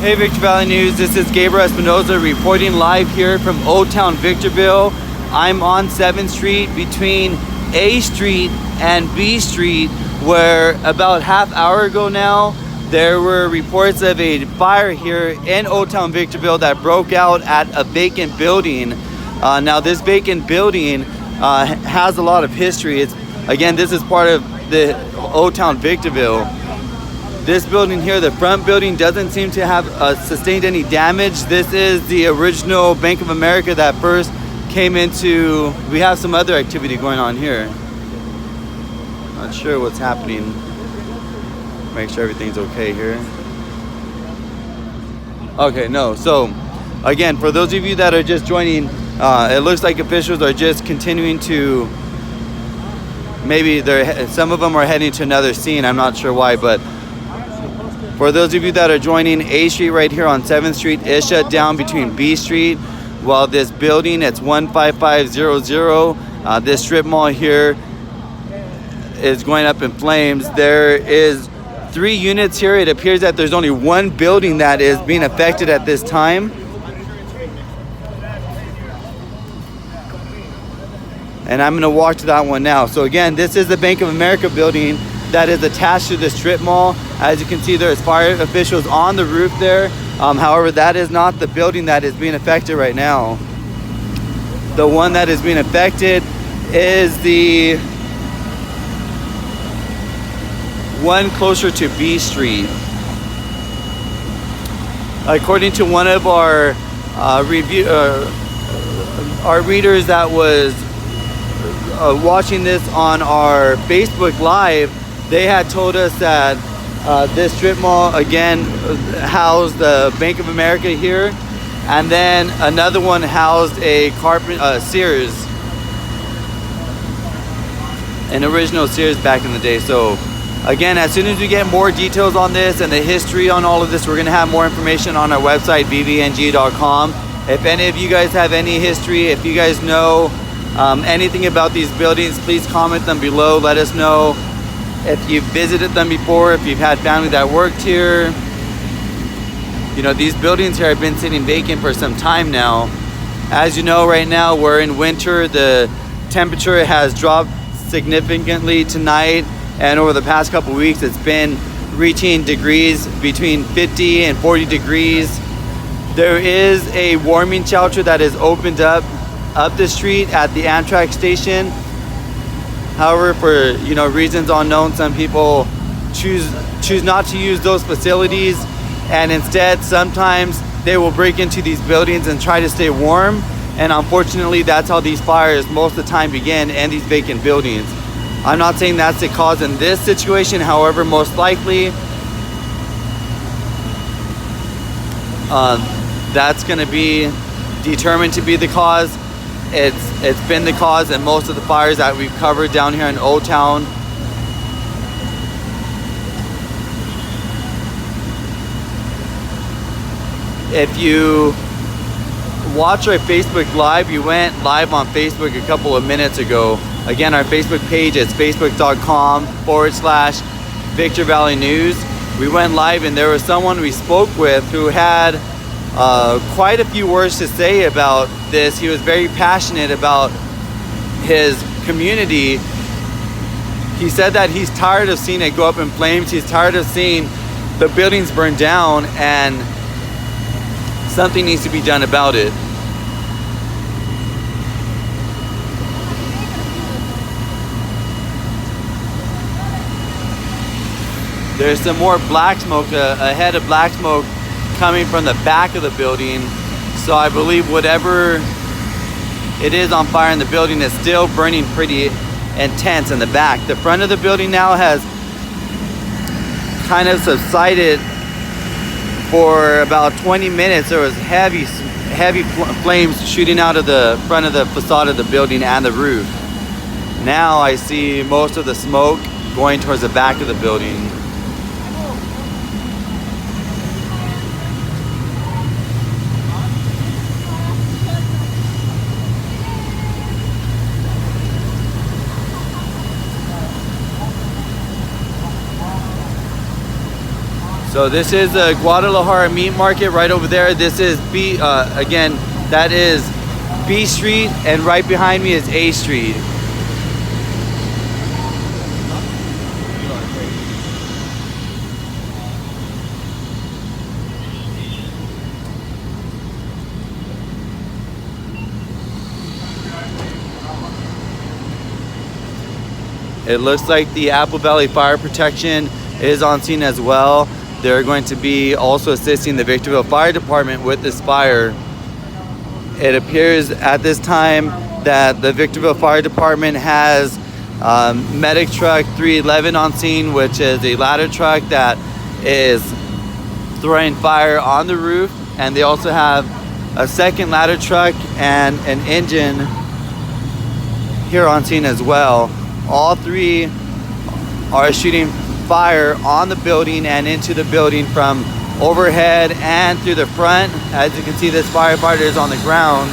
Hey Victor Valley News, this is Gabriel Espinoza reporting live here from Old Town Victorville. I'm on 7th Street between A Street and B Street, where about half hour ago now, there were reports of a fire here in Old Town Victorville that broke out at a vacant building. Now this vacant building has a lot of history. This is part of the Old Town Victorville. This building here, the front building, doesn't seem to have sustained any damage. This is the original Bank of America that first came into. We have some other activity going on here. Not sure what's happening. Make sure everything's okay here. Okay, no. So, again, for those of you that are just joining, it looks like officials are just continuing to. Maybe some of them are heading to another scene. I'm not sure why, but. For those of you that are joining, A Street right here on 7th Street is shut down between B Street, while this building, it's 15500, this strip mall here is going up in flames. There is 3 units here. It appears that there's only one building that is being affected at this time. And I'm gonna walk to that one now. So again, this is the Bank of America building that is attached to the strip mall. As you can see, there's fire officials on the roof there. However, that is not the building that is being affected right now. The one that is being affected is the one closer to B Street. According to one of our readers that was watching this on our Facebook Live, they had told us that this strip mall again housed the Bank of America here, and then another one housed a Sears, an original Sears back in the day. So again, as soon as we get more details on this and the history on all of this, we're going to have more information on our website, VVNG.com. If any of you guys have any history, if you guys know anything about these buildings, please comment them below. Let us know if you've visited them before, if you've had family that worked here. You know, these buildings here have been sitting vacant for some time now. As you know, right now we're in winter. The temperature has dropped significantly tonight, and over the past couple weeks it's been reaching degrees between 50 and 40 degrees. There is a warming shelter that is opened up the street at the Amtrak station. However, for reasons unknown, some people choose not to use those facilities, and instead sometimes they will break into these buildings and try to stay warm. And unfortunately, that's how these fires most of the time begin in these vacant buildings. I'm not saying that's the cause in this situation. However, most likely that's going to be determined to be the cause. It's been the cause in most of the fires that we've covered down here in Old Town. If you watch our Facebook Live, you went live on Facebook a couple of minutes ago. Again, our Facebook page is facebook.com/Victor Valley News. We went live and there was someone we spoke with who had quite a few words to say about this. He was very passionate about his community. He said that he's tired of seeing it go up in flames. He's tired of seeing the buildings burn down, and something needs to be done about it. There's some more black smoke, a head of black smoke coming from the back of the building. So I believe whatever it is on fire in the building is still burning pretty intense in the back. The front of the building now has kind of subsided for about 20 minutes. There was heavy flames shooting out of the front of the facade of the building and the roof. Now I see most of the smoke going towards the back of the building. So this is the Guadalajara Meat Market right over there. This is again, that is B Street, and right behind me is A Street. It looks like the Apple Valley Fire Protection is on scene as well. They're going to be also assisting the Victorville Fire Department with this fire. It appears at this time that the Victorville Fire Department has Medic Truck 311 on scene, which is a ladder truck that is throwing fire on the roof. And they also have a second ladder truck and an engine here on scene as well. All three are shooting fire on the building and into the building from overhead and through the front. As you can see, this firefighter is on the ground.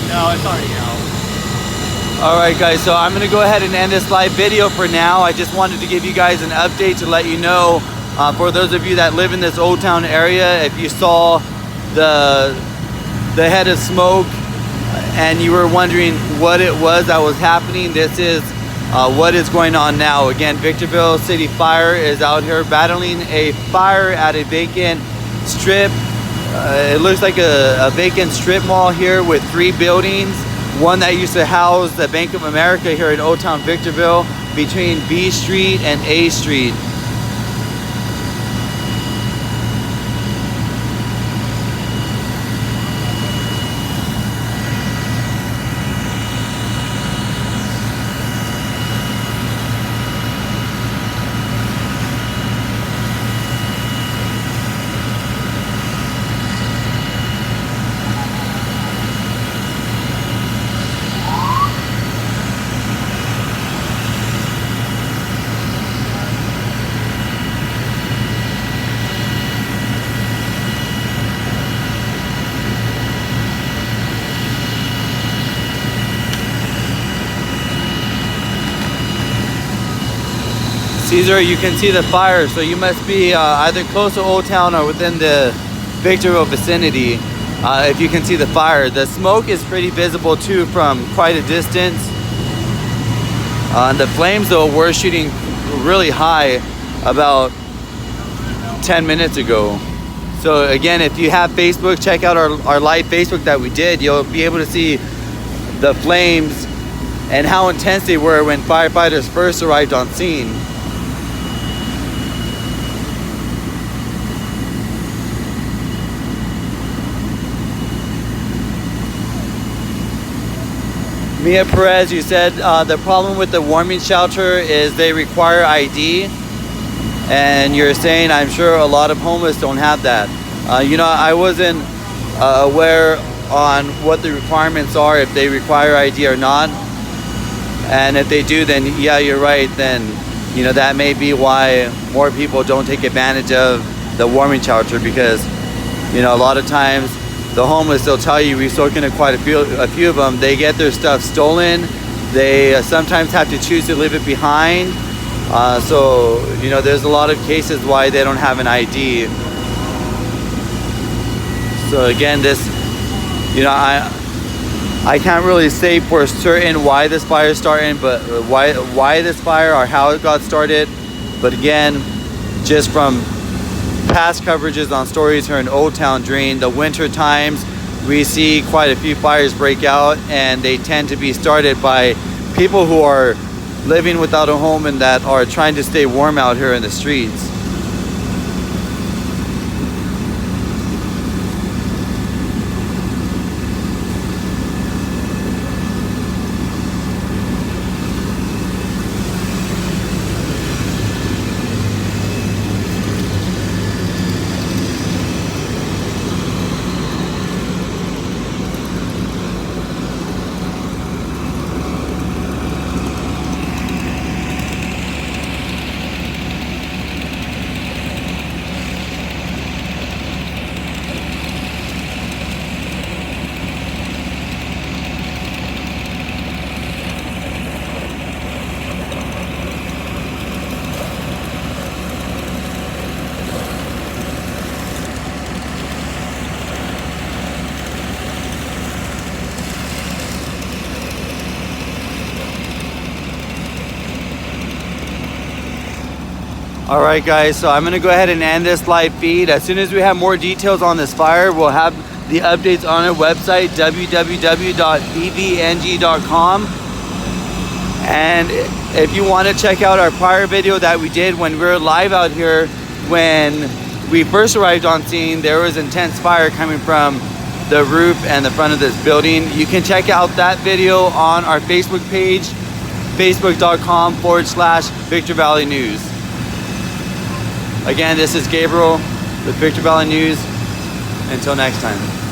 No, it's already out. Alright guys, so I'm going to go ahead and end this live video for now. I just wanted to give you guys an update to let you know, for those of you that live in this Old Town area, if you saw the head of smoke and you were wondering what it was that was happening, this is what is going on now. Again, Victorville City Fire is out here battling a fire at a vacant strip. It looks like a vacant strip mall here with 3 buildings. One that used to house the Bank of America here in Old Town Victorville, between B Street and A Street. Caesar, you can see the fire, so you must be either close to Old Town or within the Victorville vicinity. If you can see the fire, the smoke is pretty visible too from quite a distance. The flames though were shooting really high about 10 minutes ago. So again, if you have Facebook, check out our live Facebook that we did. You'll be able to see the flames and how intense they were when firefighters first arrived on scene. Mia Perez, you said the problem with the warming shelter is they require ID, and you're saying I'm sure a lot of homeless don't have that. You know, I wasn't aware on what the requirements are, if they require ID or not, and if they do, then yeah, you're right, then you know that may be why more people don't take advantage of the warming shelter, because you know a lot of times the homeless, they'll tell you, we've spoken to quite a few of them, they get their stuff stolen. They sometimes have to choose to leave it behind. So, you know, there's a lot of cases why they don't have an ID. So again, this, you know, I can't really say for certain why this fire started, but why this fire or how it got started. But again, just from past coverages on stories here in Old Town during the winter times, we see quite a few fires break out, and they tend to be started by people who are living without a home and that are trying to stay warm out here in the streets. All right, guys, so I'm gonna go ahead and end this live feed. As soon as we have more details on this fire, we'll have the updates on our website, www.VVNG.com. And if you want to check out our prior video that we did when we were live out here, when we first arrived on scene, there was intense fire coming from the roof and the front of this building. You can check out that video on our Facebook page, facebook.com/Victor Valley News. Again, this is Gabriel with Victor Valley News. Until next time.